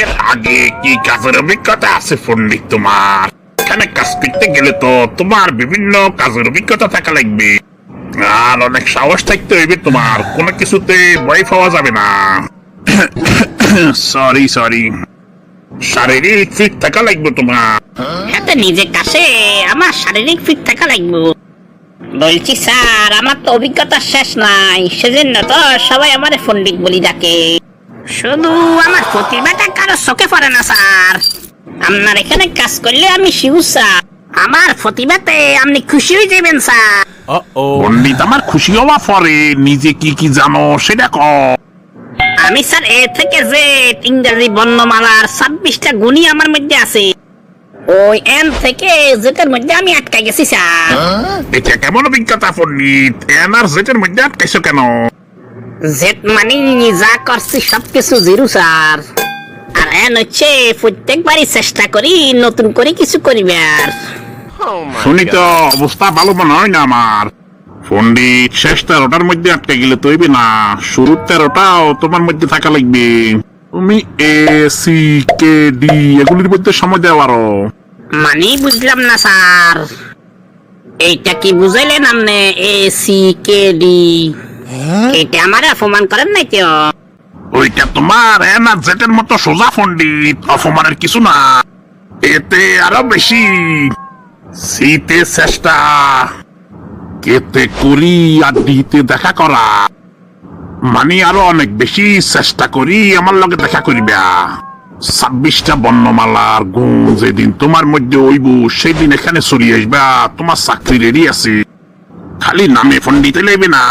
এর আগে কি কাজের অভিজ্ঞতা আছে পণ্ডিত তোমার? এখানে কাজ করতে গেলে তো তোমার বিভিন্ন কাজের অভিজ্ঞতা থাকা লাগবে, আর অনেক সাহস থাকতে হইবে তোমার। কোনো কিছুতে ভয় পাওয়া যাবে না। সরি শারীরিক ফিট থাকা লাগবে তোমার। হাতে নিজে কাছে আমার শারীরিক ফিট থাকা লাগবে। বলছি স্যার, আমার তো অভিজ্ঞতা শেষ নাই, সেজন্য তো সবাই আমার পণ্ডিত বলি ডাকে। শুধু আমার প্রতিভাটা কারো চোখে পড়ে না স্যার। আপনার এখানে কাজ করলে আমি শিউর স্যার। আমার প্রতিভাতে আপনি খুশি হয়ে যাবেন স্যার। পণ্ডিত আমার খুশি হওয়া পরে নিজে কি কি জানো সেটা কও। আমি স্যার এ থেকে যে ইংরেজি বর্ণমালার 26টা গুণই আমার মধ্যে আছে। ওই এন থেকে যেটার মধ্যে আমি আটকাই গেছি স্যার। এটা কেমন অভিজ্ঞতা পণ্ডিত? এন আর জেটের মধ্যে আটকাইছো কেন? জেট মানে যা করছি সবকিছু জিরো স্যার। আর এন হচ্ছে প্রত্যেকবারই চেষ্টা করি নতুন করে কিছু করিবার। শুনি তো অবস্থা ভালো মনে হয় না আমার। পণ্ডিত শেষ 13টার মধ্যে আটকে গেলে তো হইবে না, শুরুর 13টাও তোমার মধ্যে থাকা লাগবে। তুমি এ সি কে ডি এগুলির মধ্যে সময় দেওয়া পারো। মানে বুঝলাম না স্যার, এইটা কি বুঝাইলেন আপনি? এ সি কে ডি এটা আমার অপমান করেন নাই তো? ওইটা তোমার এন আর জেটের মতো সোজা পণ্ডিত, অপমানের কিছু না। এতে আরো বেশি সিতে চেষ্টা, কেতে করি আর ডিতে দেখা করা, মানে আরো অনেক বেশি চেষ্টা করি আমার লগে দেখা করিবা। 26টা বর্ণমালার গুণ যেদিন তোমার মধ্যে হইব সেদিন এখানে চলে আসবা। তোমার চাকরি রেডি আছে, খালি নামে পণ্ডিত লইবে না।